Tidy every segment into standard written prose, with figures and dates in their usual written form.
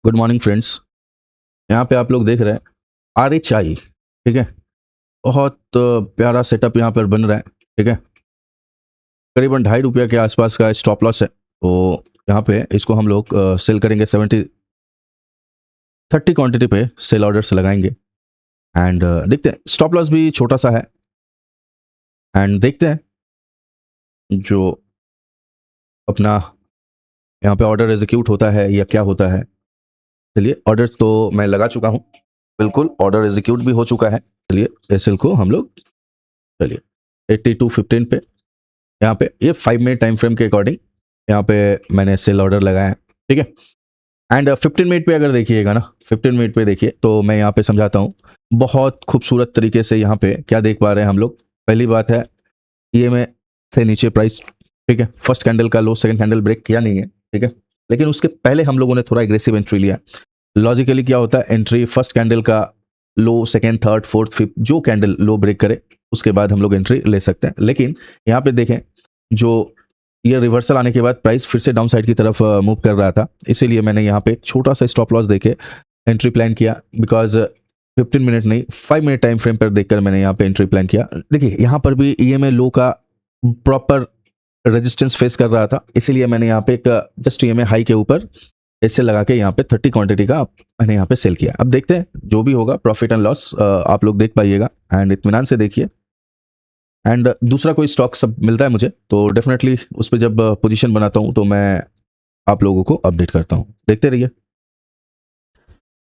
Good morning friends. यहाँ पे आप लोग देख रहे हैं RHI। ठीक है, बहुत प्यारा सेटअप यहाँ पर बन रहा है। ठीक है, करीबन ₹2.5 के आसपास का स्टॉप लॉस है। तो यहाँ पे इसको हम लोग सेल करेंगे 30 क्वांटिटी पे सेल ऑर्डर्स लगाएंगे। एंड देखते हैं, स्टॉप लॉस भी छोटा सा है। एंड देखते हैं जो अपना यहाँ पे ऑर्डर एग्जीक्यूट होता है या क्या होता है। चलिए, ऑर्डर तो मैं लगा चुका हूँ, बिल्कुल ऑर्डर एग्जीक्यूट भी हो चुका है। चलिए एसएल को हम लोग, चलिए 82.15 पे यहाँ पे ये 5 मिनट टाइम फ्रेम के अकॉर्डिंग यहाँ पे मैंने सेल ऑर्डर लगाया है। ठीक है, एंड 15 मिनट पे अगर देखिएगा ना, 15 मिनट पे देखिए तो मैं यहाँ पे समझाता हूँ बहुत खूबसूरत तरीके से। यहाँ पे क्या देख पा रहे हैं हम लोग, पहली बात है EMA से नीचे प्राइस। ठीक है, फर्स्ट कैंडल का लो सेकंड कैंडल ब्रेक किया नहीं है। ठीक है, लेकिन उसके पहले हम लोगों ने थोड़ा एग्रेसिव एंट्री लिया। लॉजिकली क्या होता है, एंट्री फर्स्ट कैंडल का लो सेकंड थर्ड फोर्थ फिफ्थ जो कैंडल लो ब्रेक करे उसके बाद हम लोग एंट्री ले सकते हैं। लेकिन यहाँ पे देखें, जो ये रिवर्सल आने के बाद प्राइस फिर से डाउन साइड की तरफ मूव कर रहा था, इसीलिए मैंने यहाँ पे छोटा सा स्टॉप लॉस देके एंट्री प्लान किया। बिकॉज 15 मिनट नहीं 5 मिनट टाइम फ्रेम पर देखकर मैंने यहाँ पे एंट्री प्लान किया। देखिए यहाँ पर भी EMA लो का प्रॉपर रेजिस्टेंस फेस कर रहा था, इसीलिए मैंने यहाँ पे एक जस्ट EMA हाई के ऊपर ऐसे लगा के यहाँ पे 30 क्वांटिटी का मैंने यहाँ पे सेल किया। अब देखते हैं जो भी होगा, प्रॉफिट एंड लॉस आप लोग देख पाइएगा एंड इत्मीनान से देखिए। एंड दूसरा कोई स्टॉक सब मिलता है मुझे तो डेफिनेटली उस पर जब पोजीशन बनाता हूँ तो मैं आप लोगों को अपडेट करता हूँ, देखते रहिए।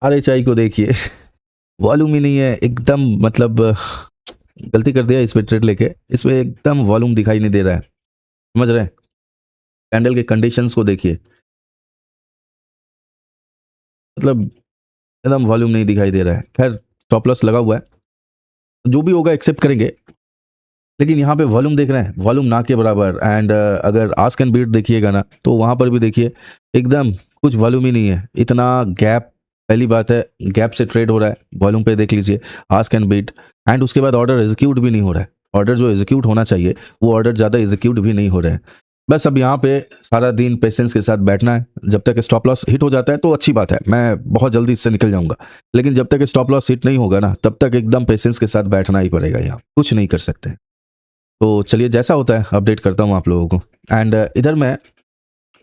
RHI को देखिए वॉल्यूम ही नहीं है एकदम, मतलब गलती कर दिया इस पे ट्रेड लेके, इसमें एकदम वॉल्यूम दिखाई नहीं दे रहा है, समझ रहे हैं। कैंडल के कंडीशंस को देखिए, मतलब एकदम वॉल्यूम नहीं दिखाई दे रहा है। खैर स्टॉप लॉस लगा हुआ है, जो भी होगा एक्सेप्ट करेंगे। लेकिन यहाँ पे वॉल्यूम देख रहे हैं, वॉल्यूम ना के बराबर। एंड अगर आस्क एंड बीट देखिएगा ना तो वहाँ पर भी देखिए एकदम कुछ वॉल्यूम ही नहीं है, इतना गैप। पहली बात है गैप से ट्रेड हो रहा है, वॉल्यूम पे देख लीजिए आस्क एंड बीट। एंड उसके बाद ऑर्डर एग्जीक्यूट भी नहीं हो रहा है, ऑर्डर जो एग्जीक्यूट होना चाहिए वो ऑर्डर ज़्यादा एग्जीक्यूट भी नहीं हो रहे हैं। बस अब यहाँ पे सारा दिन पेशेंस के साथ बैठना है। जब तक स्टॉप लॉस हिट हो जाता है तो अच्छी बात है, मैं बहुत जल्दी इससे निकल जाऊंगा। लेकिन जब तक स्टॉप लॉस हिट नहीं होगा ना, तब तक एकदम पेशेंस के साथ बैठना ही पड़ेगा, यहाँ कुछ नहीं कर सकते। तो चलिए जैसा होता है अपडेट करता हूँ आप लोगों को। एंड इधर मैं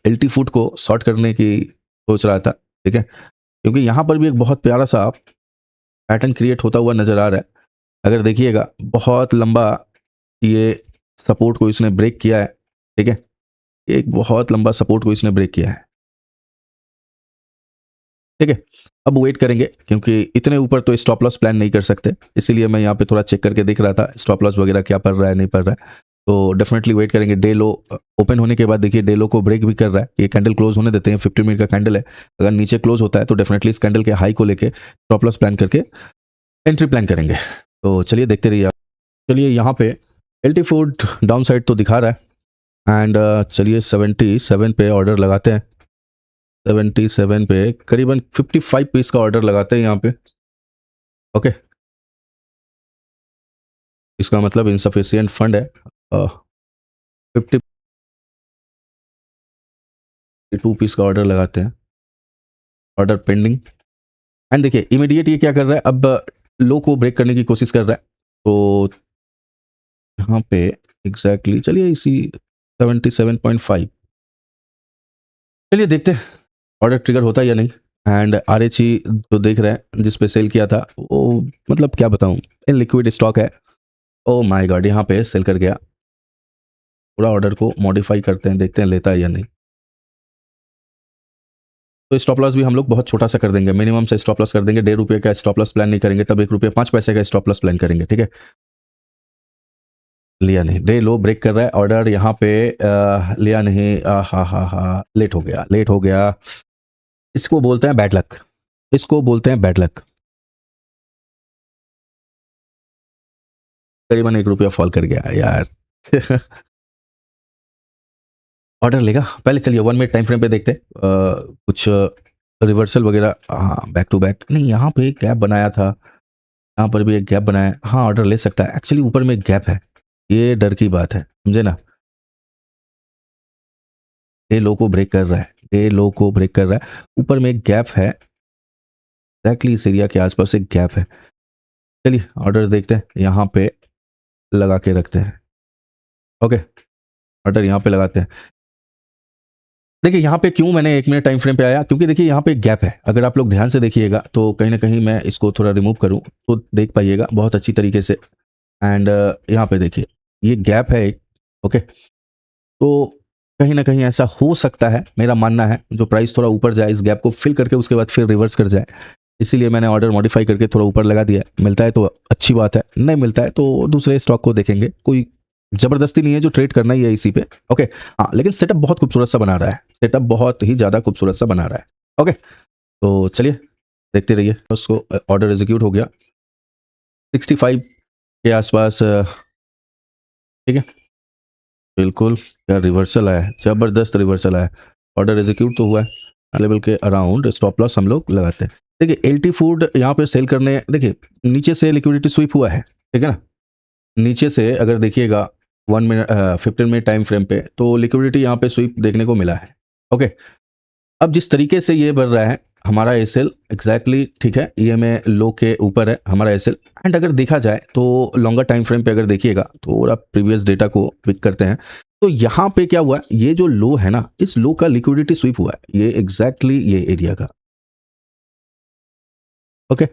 LT फूड को शॉर्ट करने की सोच रहा था। ठीक है, क्योंकि यहाँ पर भी एक बहुत प्यारा सा पैटर्न क्रिएट होता हुआ नज़र आ रहा है। अगर देखिएगा बहुत लंबा ये सपोर्ट को इसने ब्रेक किया है। ठीक है, एक बहुत लंबा सपोर्ट को इसने ब्रेक किया है। ठीक है, अब वेट करेंगे क्योंकि इतने ऊपर तो स्टॉप लॉस प्लान नहीं कर सकते, इसीलिए मैं यहाँ पे थोड़ा चेक करके देख रहा था स्टॉप लॉस वगैरह क्या पड़ रहा है नहीं पड़ रहा है। तो डेफिनेटली वेट करेंगे। डे लो ओपन होने के बाद देखिए डे लो को ब्रेक भी कर रहा है, ये कैंडल क्लोज होने देते हैं। 15 मिनट का कैंडल है, अगर नीचे क्लोज होता है तो डेफिनेटली इस कैंडल के हाई को लेके स्टॉप लॉस प्लान करके एंट्री प्लान करेंगे। तो चलिए देखते रहिए आप। चलिए यहाँ पे LT फूड डाउन साइड तो दिखा रहा है। एंड चलिए 77 पे ऑर्डर लगाते हैं। 77 पे करीबन 55 पीस का ऑर्डर लगाते हैं यहाँ पे। ओके, इसका मतलब इनसफिशियंट फंड है। 52 पीस का ऑर्डर लगाते हैं, ऑर्डर पेंडिंग। एंड देखिए इमीडिएट ये क्या कर रहा है, अब लो को ब्रेक करने की कोशिश कर रहा है। तो यहाँ पे एग्जैक्टली चलिए इसी 77.5, चलिए देखते हैं ऑर्डर ट्रिगर होता है या नहीं। एंड RHI जो देख रहे हैं जिस पे सेल किया था वो, मतलब क्या बताऊँ, इन लिक्विड स्टॉक है। ओ माय गॉड, यहाँ पे सेल कर गया। पूरा ऑर्डर को मॉडिफाई करते हैं, देखते हैं लेता है या नहीं। तो स्टॉप लॉस भी हम लोग बहुत छोटा सा कर देंगे, मिनिमम से स्टॉप लॉस कर देंगे। ₹1.5 का स्टॉप लॉस प्लान नहीं करेंगे, तब ₹1.05 का स्टॉप लॉस प्लान करेंगे। ठीक है, लिया नहीं, डे लो ब्रेक कर रहा है ऑर्डर यहाँ पे। लिया नहीं, हा, लेट हो गया, लेट हो गया। इसको बोलते हैं बैड लक, इसको बोलते हैं बैड लक। करीबन ₹1 फॉल कर गया यार ऑर्डर लेगा पहले। चलिए 1 मिनट टाइम फ्रेम पे देखते हैं कुछ रिवर्सल वगैरह। हाँ बैक टू बैक नहीं, यहाँ पे एक गैप बनाया था, यहाँ पर भी एक गैप बनाया है। हाँ ऑर्डर ले सकता है, एक्चुअली ऊपर में एक गैप है, ये डर की बात है, समझे ना। ये लो को ब्रेक कर रहा है, डे लो को ब्रेक कर रहा है, ऊपर में एक गैप है, एग्जैक्टली इस एरिया के आसपास एक गैप है। चलिए ऑर्डर देखते हैं, यहाँ पे लगा के रखते हैं। ओके, ऑर्डर यहाँ पे लगाते हैं। देखिए यहाँ पे क्यों मैंने 1 मिनट टाइम फ्रेम पे आया, क्योंकि देखिए यहाँ पे एक गैप है। अगर आप लोग ध्यान से देखिएगा तो कहीं ना कहीं मैं इसको थोड़ा रिमूव करूँ तो देख पाइएगा बहुत अच्छी तरीके से। एंड यहाँ पे देखिए ये गैप है एक। ओके, तो कहीं ना कहीं ऐसा हो सकता है, मेरा मानना है, जो प्राइस थोड़ा ऊपर जाए, इस गैप को फिल करके उसके बाद फिर रिवर्स कर जाए। इसीलिए मैंने ऑर्डर मॉडिफाई करके थोड़ा ऊपर लगा दिया। मिलता है तो अच्छी बात है, नहीं मिलता है तो दूसरे स्टॉक को देखेंगे। कोई जबरदस्ती नहीं है, जो ट्रेड करना ही है इसी पे। ओके, हाँ, लेकिन सेटअप बहुत खूबसूरत सा बना रहा है, सेटअप बहुत ही ज़्यादा खूबसूरत सा बना रहा है। ओके, तो चलिए देखते रहिए। उसको ऑर्डर एग्जीक्यूट हो गया 65 के आसपास। ठीक है, बिल्कुल क्या रिवर्सल आया है, ज़बरदस्त रिवर्सल आया है। ऑर्डर एग्जीक्यूट तो हुआ है, लेवल के अराउंड स्टॉप लॉस हम लोग लगाते हैं। देखिए एलटी फूड यहाँ पे सेल करने, देखिए नीचे से लिक्विडिटी स्वीप हुआ है, ठीक है ना। नीचे से अगर देखिएगा 1 मिनट 15 मिनट टाइम फ्रेम पे, तो लिक्विडिटी यहाँ पे स्वीप देखने को मिला है। ओके, अब जिस तरीके से ये बढ़ रहा है हमारा एसएल, एग्जैक्टली ठीक है, ईएमए लो के ऊपर है हमारा एसएल। एंड अगर देखा जाए तो लॉन्गर टाइम फ्रेम पे अगर देखिएगा, थोड़ा प्रीवियस डेटा को पिक करते हैं, तो यहाँ पे क्या हुआ है, ये जो लो है ना, इस लो का लिक्विडिटी स्वीप हुआ है, ये एग्जैक्टली ये एरिया का। ओके,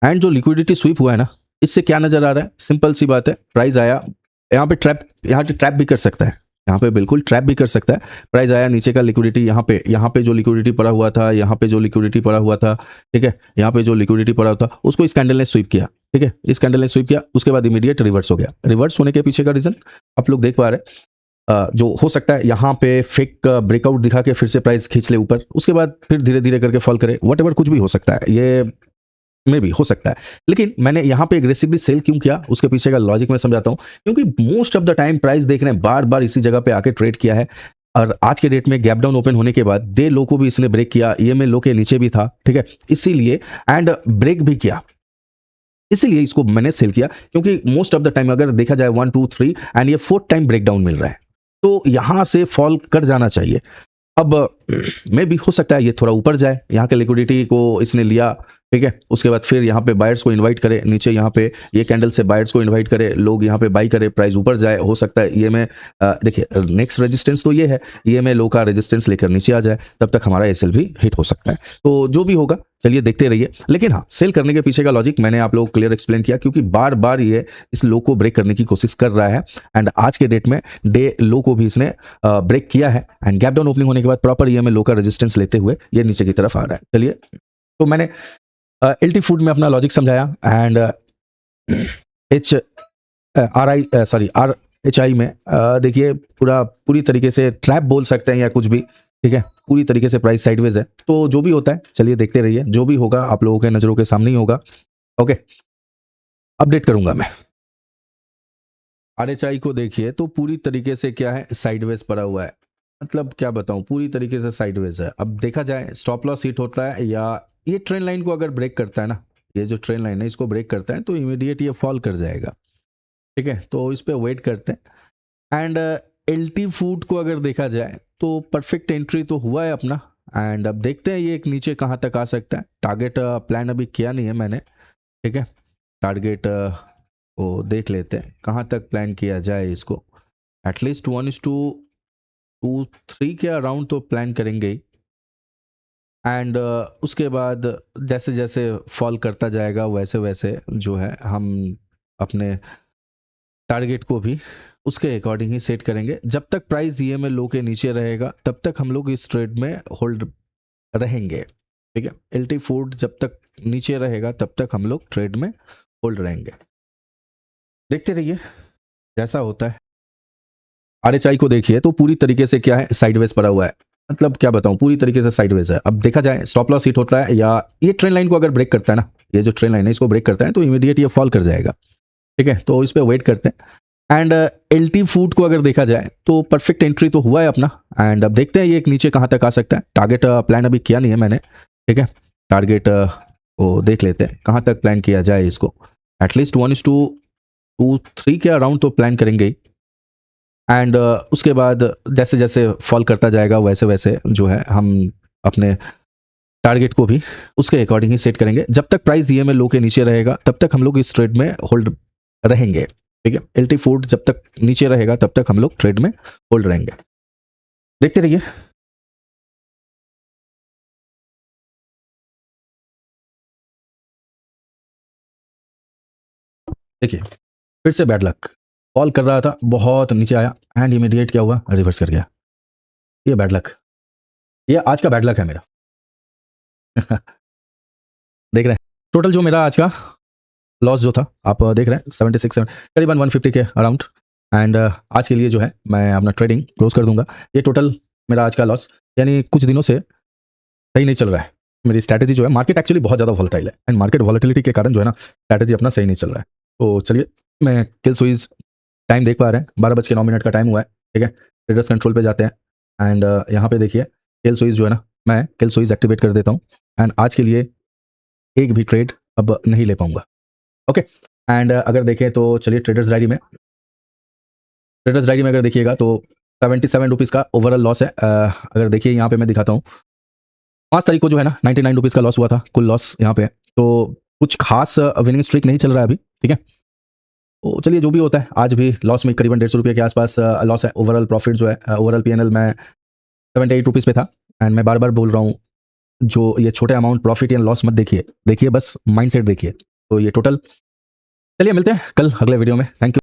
एंड जो लिक्विडिटी स्वीप हुआ है ना, इससे क्या नजर आ रहा है, सिंपल सी बात है, प्राइस आया यहाँ पे ट्रैप, यहाँ पे ट्रैप भी कर सकता है, यहाँ पे बिल्कुल ट्रैप भी कर सकता है। प्राइस आया नीचे का, लिक्विडिटी यहाँ पे जो लिक्विडिटी पड़ा हुआ था, यहाँ पे जो लिक्विडिटी पड़ा हुआ था, ठीक है, यहाँ पे जो लिक्विडिटी पड़ा हुआ था, उसको इस कैंडल ने स्वीप किया। ठीक है, इस कैंडल ने स्वीप किया, उसके बाद इमीडिएट रिवर्स हो गया। रिवर्स होने के पीछे का रीजन आप लोग देख पा रहे हैं। जो हो सकता है यहाँ पे फेक ब्रेकआउट दिखा के फिर से प्राइस खींच ले ऊपर, उसके बाद फिर धीरे धीरे करके फॉल करे, वट कुछ भी हो सकता है, ये में भी हो सकता है। लेकिन मैंने यहाँ पे एग्रेसिवली सेल क्यों किया, उसके पीछे का लॉजिक मैं समझाता हूँ। क्योंकि most of the time price देख रहे हैं, बार बार इसी जगह पे आके ट्रेड किया है, और आज के डेट में गैप डाउन ओपन होने के बाद डे लो को भी इसने ब्रेक किया, ईएमए लो के नीचे भी था, ठीक है, इसीलिए एंड ब्रेक भी किया, इसीलिए इसको मैंने सेल किया। क्योंकि मोस्ट ऑफ द टाइम अगर देखा जाए 1 2 3 एंड ये 4th टाइम ब्रेकडाउन मिल रहा है, तो यहां से फॉल कर जाना चाहिए। अब में भी हो सकता है ये थोड़ा ऊपर जाए, यहाँ के लिक्विडिटी को इसने लिया, ठीक है, उसके बाद फिर यहाँ पे बायर्स को इनवाइट करे, नीचे यहाँ पे ये कैंडल से बायर्स को इनवाइट करे, लोग यहाँ पे बाई करे, प्राइस ऊपर जाए। हो सकता है ये में देखिए नेक्स्ट रेजिस्टेंस तो ये है, ये में लो का रेजिस्टेंस लेकर नीचे आ जाए, तब तक हमारा एसएल भी हिट हो सकता है। तो जो भी होगा चलिए देखते रहिए। लेकिन हाँ, सेल करने के पीछे का लॉजिक मैंने आप लोग को क्लियर एक्सप्लेन किया, क्योंकि बार बार ये इस लो को ब्रेक करने की कोशिश कर रहा है। एंड आज के डेट में डे लो को भी इसने ब्रेक किया है, एंड गैप डाउन ओपनिंग होने के बाद प्रॉपर ये में लो का रेजिस्टेंस लेते हुए ये नीचे की तरफ आ रहा है। चलिए, तो मैंने एलटी फूड में अपना लॉजिक समझाया, एंड आर एच आई में देखिए पूरी तरीके से ट्रैप बोल सकते हैं या कुछ भी, ठीक है, पूरी तरीके से प्राइस साइडवेज है। तो जो भी होता है चलिए देखते रहिए, जो भी होगा आप लोगों के नजरों के सामने ही होगा। ओके, अपडेट करूंगा मैं। आरएचआई को देखिए तो पूरी तरीके से क्या है, साइडवेज पड़ा हुआ है, मतलब क्या बताऊं, पूरी तरीके से साइडवेज है। अब देखा जाए स्टॉप लॉस हिट होता है, या ये ट्रेंड लाइन को अगर ब्रेक करता है ना, ये जो ट्रेंड लाइन है इसको ब्रेक करता है, तो इमीडिएट ये फॉल कर जाएगा। ठीक है, तो इस पे वेट करते हैं। एंड एलटी फूड को अगर देखा जाए तो परफेक्ट एंट्री तो हुआ है अपना, एंड अब देखते हैं ये एक नीचे कहाँ तक आ सकता है। टारगेट प्लान अभी किया नहीं है मैंने, ठीक है, टारगेट को देख लेते हैं कहाँ तक प्लान किया जाए इसको। एटलीस्ट 1:2 के अराउंड तो प्लान करेंगे ही। एंड उसके बाद जैसे जैसे फॉल करता जाएगा वैसे वैसे जो है हम अपने टारगेट को भी उसके अकॉर्डिंग ही सेट करेंगे। जब तक प्राइस ईएमए लो के नीचे रहेगा तब तक हम लोग इस ट्रेड में होल्ड रहेंगे, ठीक है। एलटी फूड जब तक नीचे रहेगा तब तक हम लोग ट्रेड में होल्ड रहेंगे। देखते रहिए जैसा होता है। आरएचआई को देखिए तो पूरी तरीके से क्या है, साइडवेज पड़ा हुआ है, मतलब क्या बताऊं, पूरी तरीके से साइडवेज है। अब देखा जाए स्टॉप लॉस हिट होता है, या ये ट्रेंड लाइन को अगर ब्रेक करता है ना, ये जो ट्रेंड लाइन है इसको ब्रेक करता है, तो इमीडिएट ये फॉल कर जाएगा। ठीक है, तो इस पर वेट करते हैं। एंड एलटी फूड को अगर देखा जाए तो परफेक्ट एंट्री तो हुआ है अपना, एंड अब देखते हैं ये एक नीचे कहाँ तक आ सकता है। टारगेट प्लान अभी किया नहीं है मैंने, ठीक है, टारगेट को देख लेते हैं कहाँ तक प्लान किया जाए इसको। एटलीस्ट 1:2 3 के अराउंड तो प्लान करेंगे ही। एंड उसके बाद जैसे जैसे फॉल करता जाएगा वैसे वैसे जो है हम अपने टारगेट को भी उसके अकॉर्डिंग ही सेट करेंगे। जब तक प्राइस ईएमए लो के नीचे रहेगा तब तक हम लोग इस ट्रेड में होल्ड रहेंगे, ठीक है। एलटी फूड जब तक नीचे रहेगा तब तक हम लोग ट्रेड में होल्ड रहेंगे। देखते रहिए। देखिए फिर से बैड लक, फॉल कर रहा था, बहुत नीचे आया एंड इमीडिएट क्या हुआ, रिवर्स कर गया। ये बैड लक, ये आज का बैड लक है मेरा। देख रहे हैं टोटल जो मेरा आज का लॉस जो था, आप देख रहे हैं 76 करीबन 150 के अराउंड। एंड आज के लिए जो है मैं अपना ट्रेडिंग क्लोज कर दूंगा। ये टोटल मेरा आज का लॉस, यानी कुछ दिनों से सही नहीं चल रहा है मेरी स्ट्रैटेजी जो है। मार्केट एक्चुअली बहुत ज़्यादा वॉलेटाइल है एंड मार्केट वॉलेटिलिटी के कारण जो है ना स्ट्रैटेजी अपना सही नहीं चल रहा है। तो चलिए मैं किल स्विच टाइम देख पा रहे हैं 12:09 का टाइम हुआ है, ठीक है। ट्रेडर्स कंट्रोल पे जाते हैं एंड यहाँ पे देखिए किल स्विच जो है ना, मैं किल स्विच एक्टिवेट कर देता हूँ एंड आज के लिए एक भी ट्रेड अब नहीं ले पाऊंगा, ओके। एंड अगर देखें तो चलिए ट्रेडर्स डायरी में अगर देखिएगा तो 77 रुपीज़ का ओवरऑल लॉस है। अगर देखिए यहाँ पे मैं दिखाता हूँ 5 तारीख को जो है ना 99 रुपीज़ का लॉस हुआ था, कुल लॉस यहाँ पे। तो कुछ खास विनिंग स्ट्रिक नहीं चल रहा है अभी, ठीक है। तो चलिए जो भी होता है, आज भी लॉस में करीबन 150 रुपये के आसपास लॉस है। ओवरऑल प्रॉफिट जो है, ओवरऑल पीएनएल में 78 रुपीज़ पे था। एंड मैं बार बार बोल रहा हूँ, जो ये छोटे अमाउंट प्रॉफिट या लॉस मत देखिए, देखिए बस माइंडसेट देखिए। तो ये टोटल, चलिए मिलते हैं कल अगले वीडियो में। Thank you.